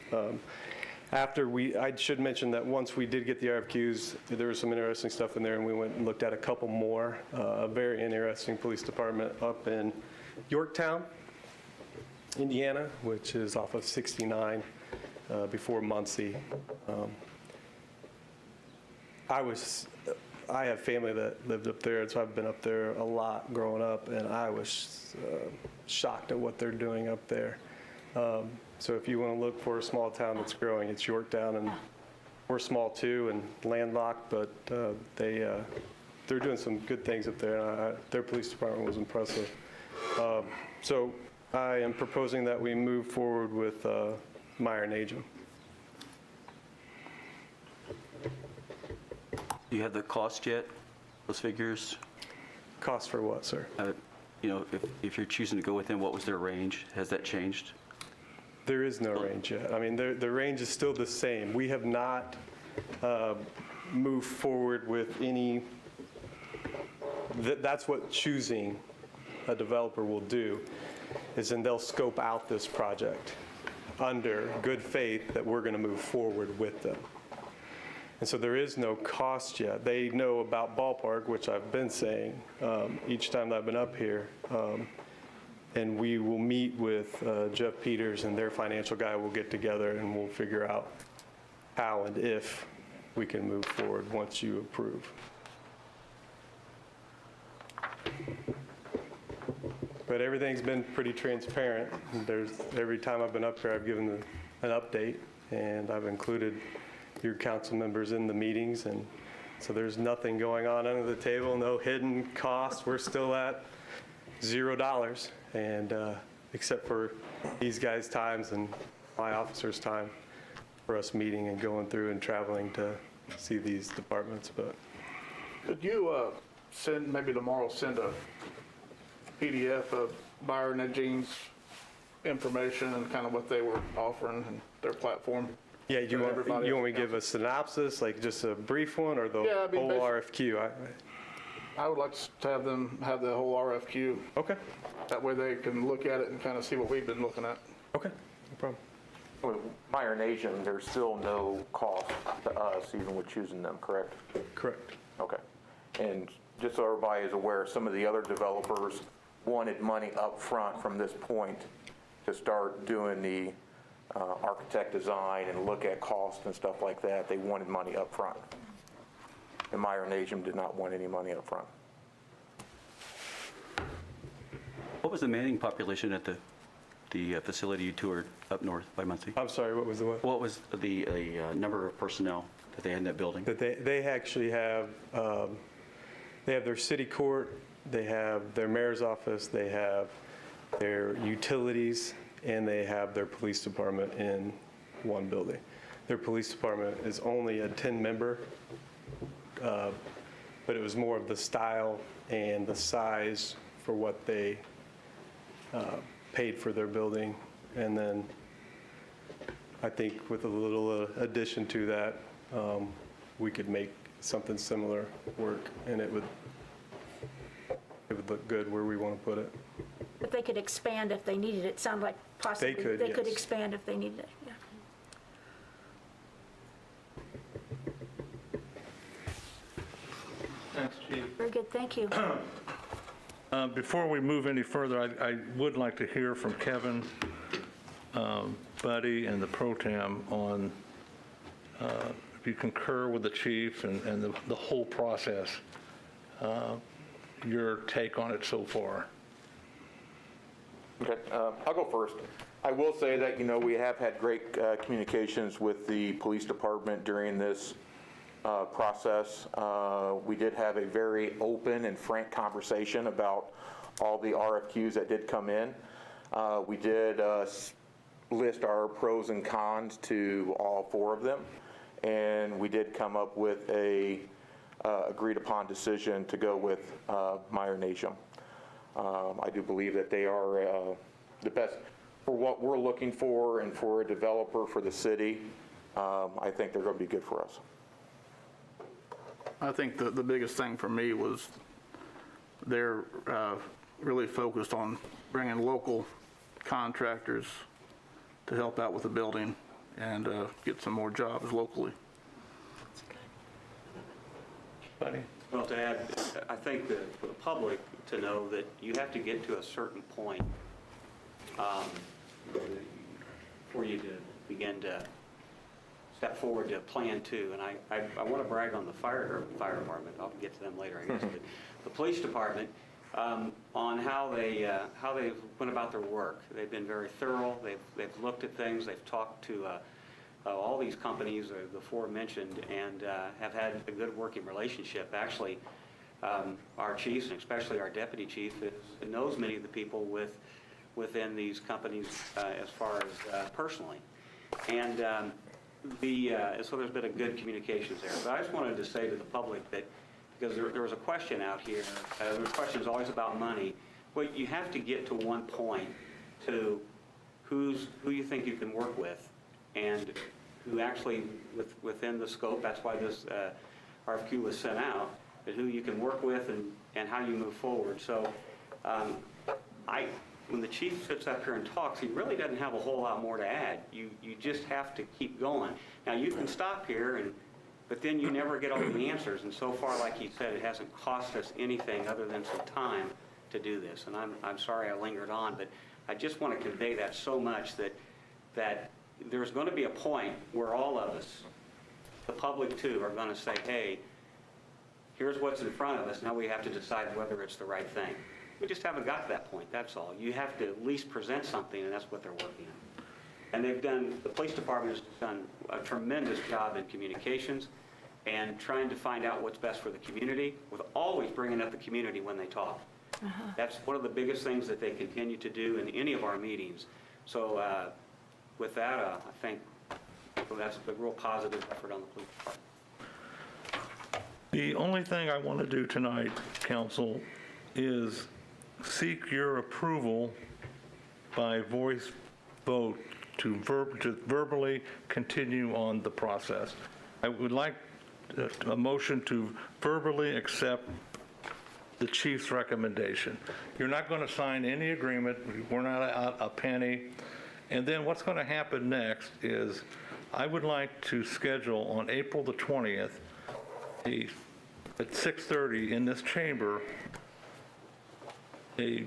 I should mention that once we did get the RFQs, there was some interesting stuff in there, and we went and looked at a couple more. A very interesting police department up in Yorktown, Indiana, which is off of 69 before Muncie. I have family that lived up there, and so I've been up there a lot growing up, and I was shocked at what they're doing up there. So if you want to look for a small town that's growing, it's Yorktown, and we're small too and landlocked, but they're doing some good things up there, and their police department was impressive. So I am proposing that we move forward with Meyer Najum. Do you have the cost yet, those figures? Cost for what, sir? You know, if you're choosing to go with them, what was their range? Has that changed? There is no range yet. I mean, the range is still the same. We have not moved forward with any that's what choosing a developer will do, is then they'll scope out this project under good faith that we're going to move forward with them. And so there is no cost yet. They know about ballpark, which I've been saying each time that I've been up here. And we will meet with Jeff Peters and their financial guy will get together and we'll figure out how and if we can move forward once you approve. But everything's been pretty transparent. Every time I've been up here, I've given an update, and I've included your council members in the meetings, and so there's nothing going on under the table, no hidden costs. We're still at $0, and except for these guys' times and my officer's time for us meeting and going through and traveling to see these departments. But Could you maybe tomorrow, send a PDF of Byron and Jean's information and kind of what they were offering and their platform? yeah, you want me to give a synopsis, like just a brief one, or the whole RFQ? I would like to have them have the whole RFQ. Okay. That way they can look at it and kind of see what we've been looking at. Okay, no problem. With Meyer Nation, there's still no cost to us, even with choosing them, correct? Correct. Okay. And just so everybody is aware, some of the other developers wanted money up front from this point to start doing the architect design and look at cost and stuff like that. They wanted money up front. And Meyer Nation did not want any money up front. What was the Manning population at the facility you toured up north by Muncie? I'm sorry, what was the what? What was the number of personnel that they had in that building? That they actually have, they have their city court, they have their mayor's office, they have their utilities, and they have their police department in one building. Their police department is only a 10-member, but it was more of the style and the size for what they paid for their building. And then I think with a little addition to that, we could make something similar work, and it would look good where we want to put it. But they could expand if they needed it. Sound like possibly They could, yes. expand if they needed it. Yeah. Thanks, Chief. Very good. Thank you. Before we move any further, I would like to hear from Kevin, Buddy, and the pro tem on if you concur with the chief and the whole process, your take on it so far. Okay, I'll go first. I will say that, we have had great communications with the police department during this process. We did have a very open and frank conversation about all the RFQs that did come in. We did list our pros and cons to all 4 of them, and we did come up with a agreed upon decision to go with Meyer Nation. I do believe that they are the best for what we're looking for and for a developer for the city. I think they're going to be good for us. I think the biggest thing for me was they're really focused on bringing local contractors to help out with the building and get some more jobs locally. Buddy? Well, to add, I think that for the public to know that you have to get to a certain point for you to begin to step forward to plan 2. And I want to brag on the fire department. I'll get to them later, I guess. But the police department, on how they went about their work. They've been very thorough. They've looked at things. They've talked to all these companies, the 4 mentioned, and have had a good working relationship. Actually, our chiefs, and especially our deputy chief, knows many of the people within these companies as far as personally. And so there's been a good communications there. But I just wanted to say to the public that, because there was a question out here, the question is always about money. Well, you have to get to one point to who you think you can work with, and who actually within the scope. That's why this RFQ was sent out. But who you can work with and how you move forward. So when the chief sits up here and talks, he really doesn't have a whole lot more to add. You just have to keep going. Now, you can stop here, but then you never get all the answers. And so far, like he said, it hasn't cost us anything other than some time to do this. And I'm sorry I lingered on, but I just want to convey that so much that there's going to be a point where all of us, the public too, are going to say, hey, here's what's in front of us. Now we have to decide whether it's the right thing. We just haven't got to that point, that's all. You have to at least present something, and that's what they're working on. And the police department has done a tremendous job in communications and trying to find out what's best for the community, with always bringing up the community when they talk. That's one of the biggest things that they continue to do in any of our meetings. So with that, I think that's a real positive effort on the police department. The only thing I want to do tonight, council, is seek your approval by voice vote to verbally continue on the process. I would like a motion to verbally accept the chief's recommendation. You're not going to sign any agreement. We're not out a penny. And then what's going to happen next is I would like to schedule on April the 20th at 6:30 in this chamber a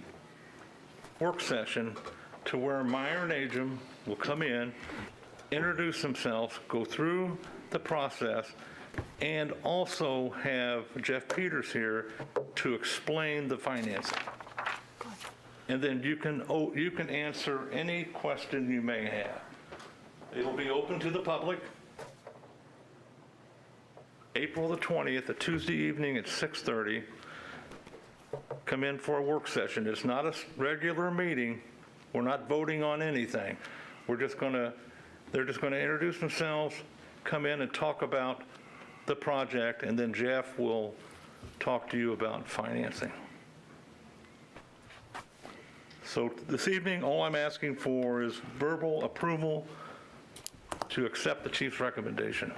work session to where Meyer and Ajum will come in, introduce themselves, go through the process, and also have Jeff Peters here to explain the financing. And then you can answer any question you may have. It'll be open to the public. April the 20th, a Tuesday evening at 6:30. Come in for a work session. It's not a regular meeting. We're not voting on anything. They're just going to introduce themselves, come in and talk about the project, and then Jeff will talk to you about financing. So this evening, all I'm asking for is verbal approval to accept the chief's recommendation.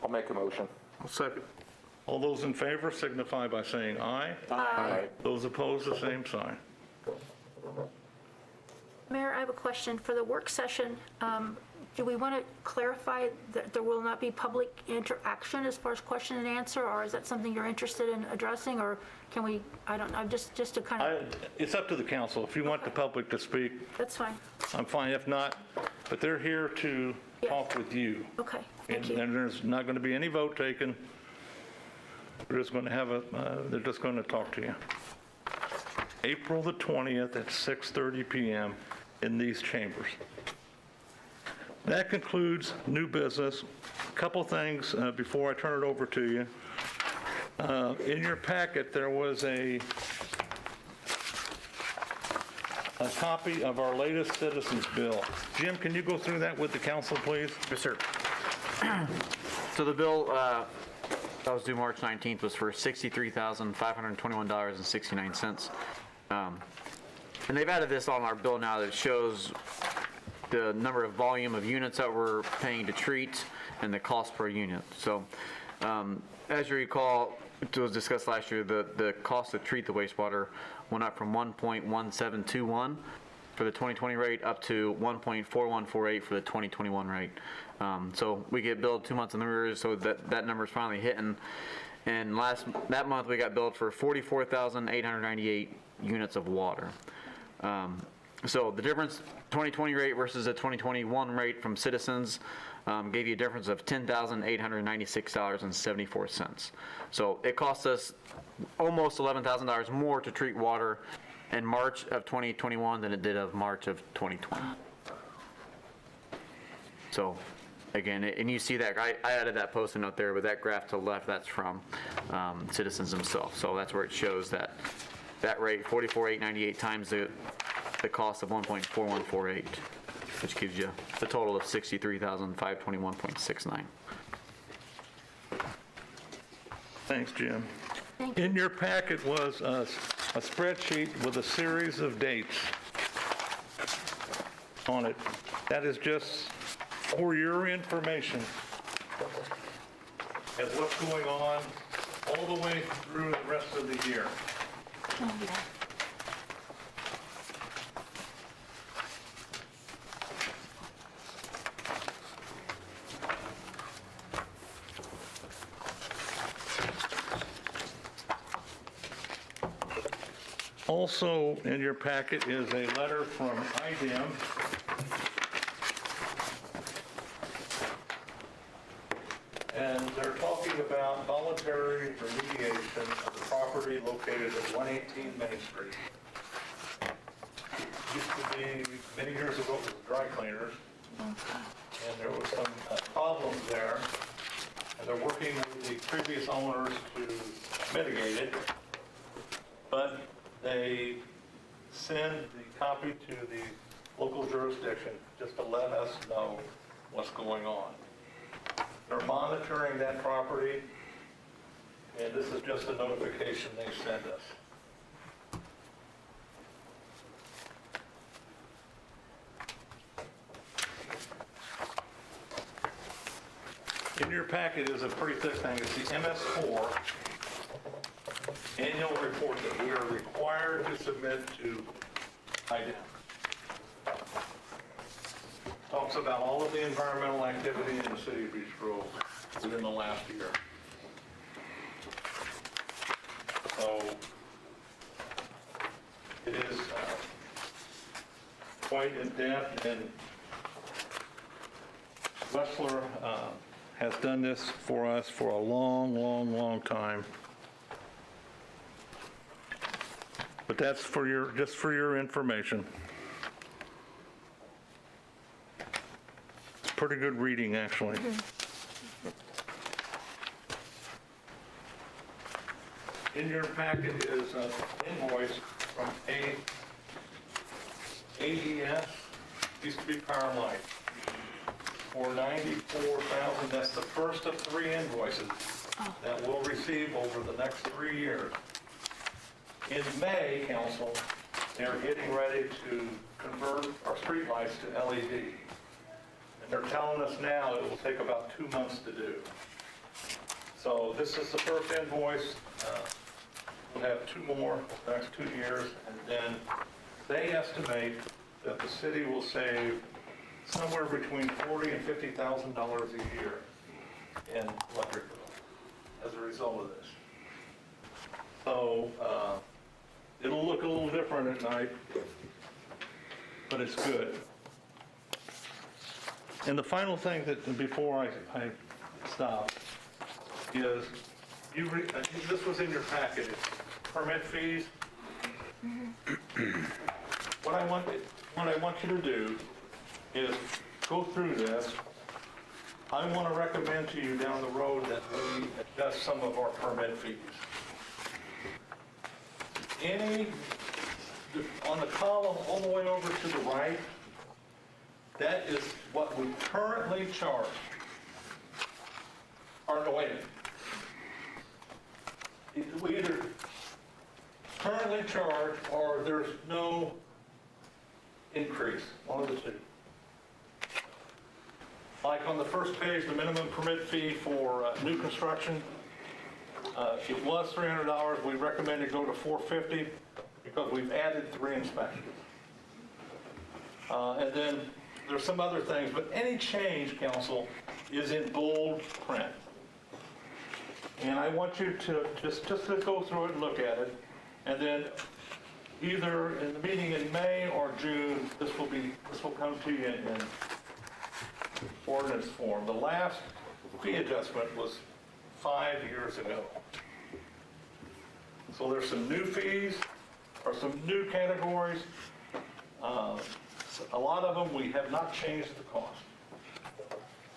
I'll make a motion. I'll second. All those in favor signify by saying aye. Aye. Those opposed, the same sign. Mayor, I have a question. For the work session, do we want to clarify that there will not be public interaction as far as question and answer, or is that something you're interested in addressing, or can we, I don't know, just to kind of... It's up to the council. If you want the public to speak, That's fine. I'm fine. If not, but they're here to talk with you. Okay, thank you. And there's not going to be any vote taken. They're just going to talk to you. April the 20th at 6:30 p.m. in these chambers. That concludes new business. A couple things before I turn it over to you. In your packet, there was a copy of our latest citizens bill. Jim, can you go through that with the council, please? Yes, sir. So the bill that was due March 19th was for $63,521.69. And they've added this on our bill now that shows the number of volume of units that we're paying to treat and the cost per unit. So as you recall, it was discussed last year, the cost to treat the wastewater went up from 1.1721 for the 2020 rate up to 1.4148 for the 2021 rate. So we get billed 2 months in the arrears, so that number's finally hitting. And that month we got billed for 44,898 units of water. So the difference, 2020 rate versus the 2021 rate from citizens gave you a difference of $10,896.74. So it cost us almost $11,000 more to treat water in March of 2021 than it did of March of 2020. So again, and you see that, I added that post-it note there, but that graph to the left, that's from citizens themselves. So that's where it shows that rate, 44,898 times the cost of 1.4148, which gives you the total of 63,521.69. Thanks, Jim. In your packet was a spreadsheet with a series of dates on it. That is just for your information as what's going on all the way through the rest of the year. Oh, yeah. Also in your packet is a letter from IDEM. And they're talking about voluntary remediation of the property located at 118 Main Street. Used to be, many years ago, it was dry cleaners. And there was some problems there. And they're working with the previous owners to mitigate it. But they send the copy to the local jurisdiction just to let us know what's going on. They're monitoring that property, and this is just a notification they send us. In your packet is a pretty thick thing. It's the MS4 annual report that we are required to submit to IDEM. Talks about all of the environmental activity in the city of Beech Grove within the last year. So it is quite in depth, and Wessler has done this for us for a long time. But that's for your, just for your information. It's pretty good reading, actually. In your packet is an invoice from AES, used to be Power Light, for $94,000. That's the first of 3 invoices that we'll receive over the next 3 years. In May, council, they're getting ready to convert our streetlights to LED. And they're telling us now it will take about 2 months to do. So this is the first invoice. We'll have 2 more the next 2 years, and then they estimate that the city will save somewhere between $40,000 and $50,000 a year in electric bill as a result of this. So it'll look a little different at night, but it's good. And the final thing that before I stop is this was in your packet. It's permit fees. What I want you to do is go through this. I want to recommend to you down the road that we adjust some of our permit fees. On the column all the way over to the right, that is what we currently charge. Or no, wait a minute. We either currently charge or there's no increase, one of the two. Like on the first page, the minimum permit fee for new construction, it was $300. We recommend it go to $450 because we've added 3 inspections. And then there's some other things, but any change, council, is in bold print. And I want you to just to go through it and look at it, and then either in the meeting in May or June, this will come to you in ordinance form. The last fee adjustment was 5 years ago. So there's some new fees or some new categories. A lot of them we have not changed the cost.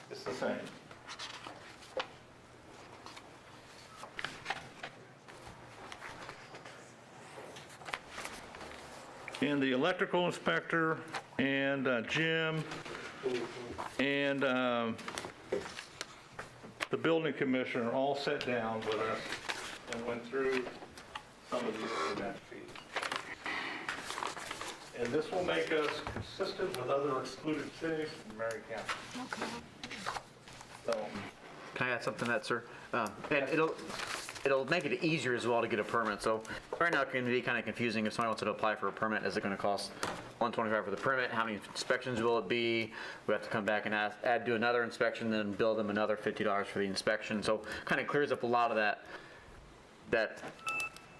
It's the same. And the electrical inspector and Jim and the building commissioner all sat down with us and went through some of these permit fees. And this will make us consistent with other excluded cities in Marion County. Okay. So, Can I add something to that, sir? And it'll make it easier as well to get a permit. So right now it can be kind of confusing if somebody wants to apply for a permit. Is it going to cost $125 for the permit? How many inspections will it be? We have to come back and do another inspection, then bill them another $50 for the inspection. So kind of clears up a lot of that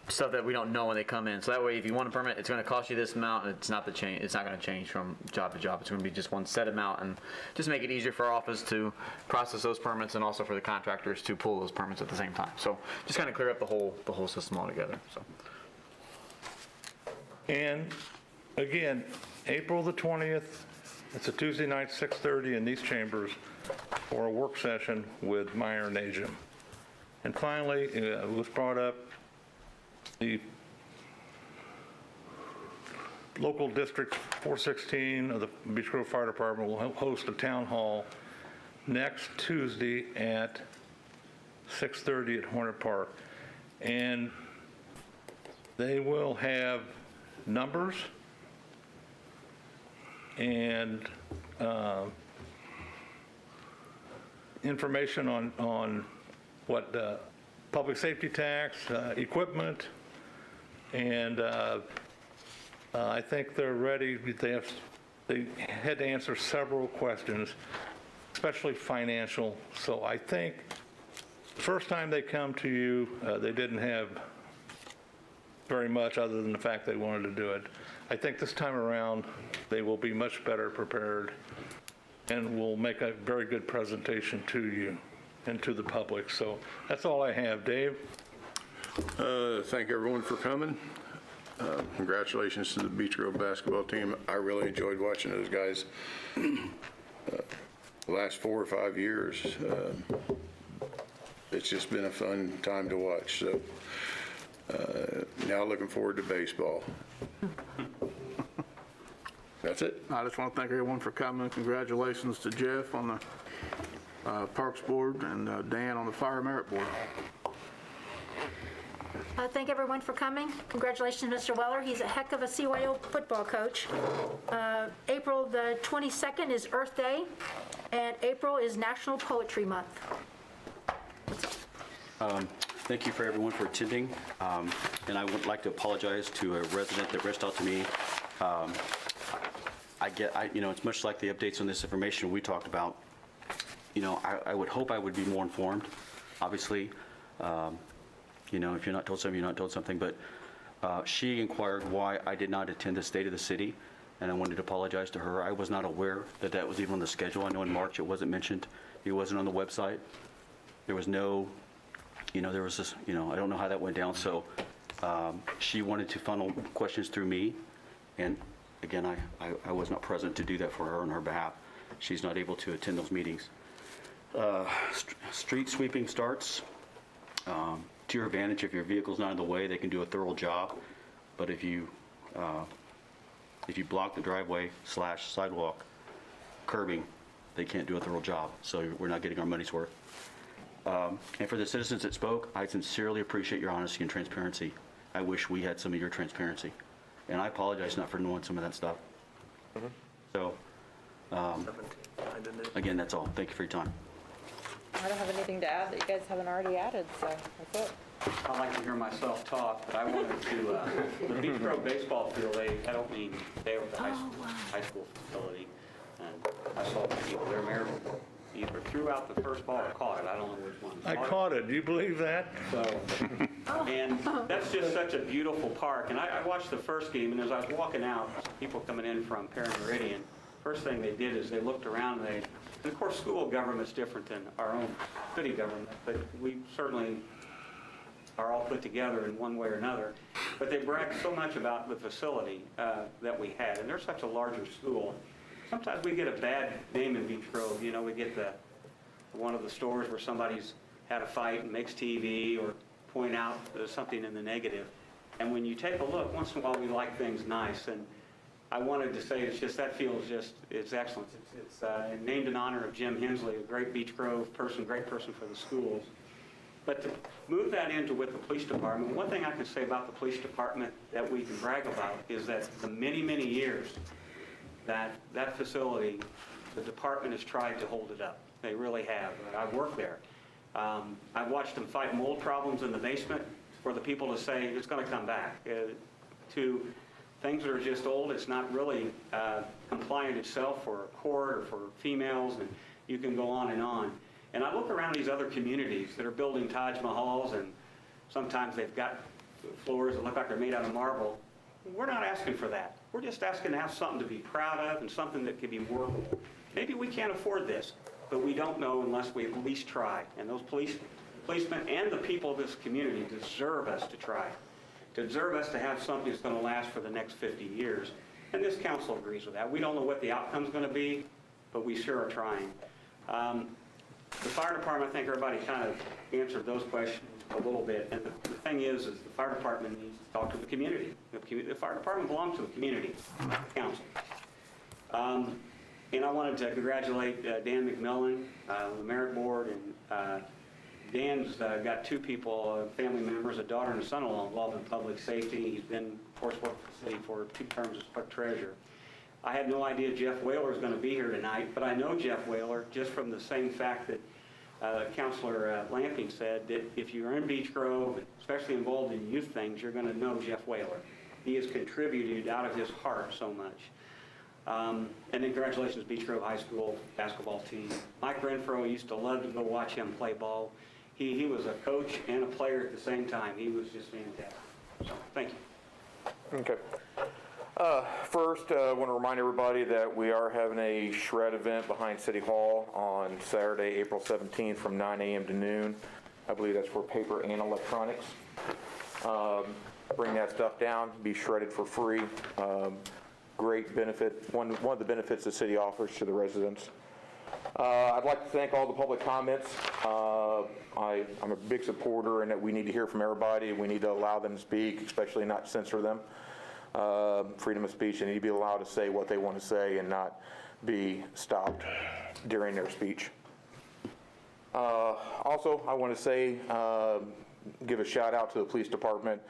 stuff that we don't know when they come in. So that way, if you want a permit, it's going to cost you this amount, and it's not going to change from job to job. It's going to be just one set amount, and just make it easier for our office to process those permits, and also for the contractors to pull those permits at the same time. So just kind of clear up the whole system altogether. So. And again, April the 20th, it's a Tuesday night, 6:30 in these chambers for a work session with Meyer and Najim. And finally, it was brought up, the local District 416 of the Beech Grove Fire Department will host a town hall next Tuesday at 6:30 at Hornet Park. And they will have numbers and information on what public safety tax, equipment, and I think they're ready. They had to answer several questions, especially financial. So I think the first time they come to you, they didn't have very much other than the fact they wanted to do it. I think this time around, they will be much better prepared and will make a very good presentation to you and to the public. So that's all I have. Dave? Thank everyone for coming. Congratulations to the Beech Grove basketball team. I really enjoyed watching those guys the last 4 or 5 years. It's just been a fun time to watch. So now looking forward to baseball. That's it. I just want to thank everyone for coming. Congratulations to Jeff on the Parks Board and Dan on the Fire Merit Board. Thank everyone for coming. Congratulations, Mr. Weller. He's a heck of a CYO football coach. April the 22nd is Earth Day, and April is National Poetry Month. Thank you for everyone for attending, and I would like to apologize to a resident that reached out to me. It's much like the updates on this information we talked about. I would hope I would be more informed. Obviously, if you're not told something, you're not told something. But she inquired why I did not attend the State of the City, and I wanted to apologize to her. I was not aware that that was even on the schedule. I know in March it wasn't mentioned. It wasn't on the website. There was no, there was this, I don't know how that went down. So she wanted to funnel questions through me, and again, I was not present to do that for her on her behalf. She's not able to attend those meetings. Street sweeping starts. To your advantage, if your vehicle's not in the way, they can do a thorough job. But if you block the driveway / sidewalk curbing, they can't do a thorough job. So we're not getting our money's worth. And for the citizens that spoke, I sincerely appreciate your honesty and transparency. I wish we had some of your transparency. And I apologize not for knowing some of that stuff. So, again, that's all. Thank you for your time. I don't have anything to add that you guys haven't already added, so that's it. I like to hear myself talk, but I wanted to, the Beech Grove baseball field, they were the high school facility, and I saw the people there, Mayor, either threw out the first ball or caught it. I don't know which one. I caught it. Do you believe that? So, and that's just such a beautiful park. And I watched the first game, and as I was walking out, people coming in from Perry Meridian, first thing they did is they looked around and of course, school government's different than our own city government, but we certainly are all put together in one way or another. But they bragged so much about the facility that we had, and they're such a larger school. Sometimes we get a bad name in Beech Grove. We get one of the stores where somebody's had a fight and makes TV or point out something in the negative. And when you take a look, once in a while we like things nice. And I wanted to say that feels it's excellent. It's named in honor of Jim Hensley, a great Beech Grove person, great person for the schools. But to move that into with the police department, one thing I can say about the police department that we can brag about is that the many, many years that facility, the department has tried to hold it up. They really have. I've worked there. I've watched them fight mold problems in the basement for the people to say it's going to come back. To things that are just old, it's not really compliant itself for a court or for females, and you can go on and on. And I look around these other communities that are building Taj Mahals, and sometimes they've got floors that look like they're made out of marble. We're not asking for that. We're just asking to have something to be proud of and something that can be workable. Maybe we can't afford this, but we don't know unless we at least try. And those policemen and the people of this community deserve us to try, to deserve us to have something that's going to last for the next 50 years. And this council agrees with that. We don't know what the outcome's going to be, but we sure are trying. The fire department, I think everybody kind of answered those questions a little bit. And the thing is the fire department needs to talk to the community. The fire department belongs to the community council. And I wanted to congratulate Dan McMillan, the merit board, and Dan's got two people, family members, a daughter and a son-in-law involved in public safety. He's been, of course, worked for the city for 2 terms as clerk treasurer. I had no idea Jeff Whaler was going to be here tonight, but I know Jeff Whaler just from the same fact that Councilor Lamping said that if you're in Beech Grove, especially involved in youth things, you're going to know Jeff Whaler. He has contributed out of his heart so much. And then congratulations, Beech Grove High School basketball team. Mike Renfro used to love to go watch him play ball. He was a coach and a player at the same time. He was just fantastic. So, thank you. Okay. First, I want to remind everybody that we are having a shred event behind City Hall on Saturday, April 17th from 9 a.m. to noon. I believe that's for paper and electronics. Bring that stuff down, be shredded for free. Great benefit, one of the benefits the city offers to the residents. I'd like to thank all the public comments. I'm a big supporter in that we need to hear from everybody. We need to allow them to speak, especially not censor them. Freedom of speech, they need to be allowed to say what they want to say and not be stopped during their speech. Also, I want to say, give a shout out to the police department.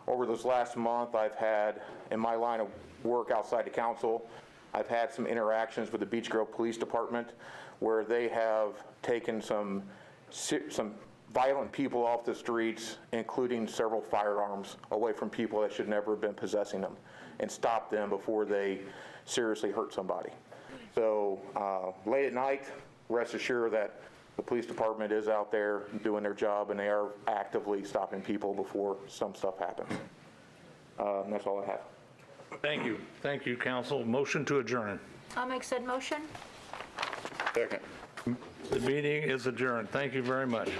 Over this last month, I've had, in my line of work outside the council, I've had some interactions with the Beech Grove Police Department where they have taken some violent people off the streets, including several firearms, away from people that should never have been possessing them, and stopped them before they seriously hurt somebody. So late at night, rest assured that the police department is out there doing their job, and they are actively stopping people before some stuff happens. That's all I have. Thank you. Thank you, council. Motion to adjourn. I'll make said motion. Second. The meeting is adjourned. Thank you very much.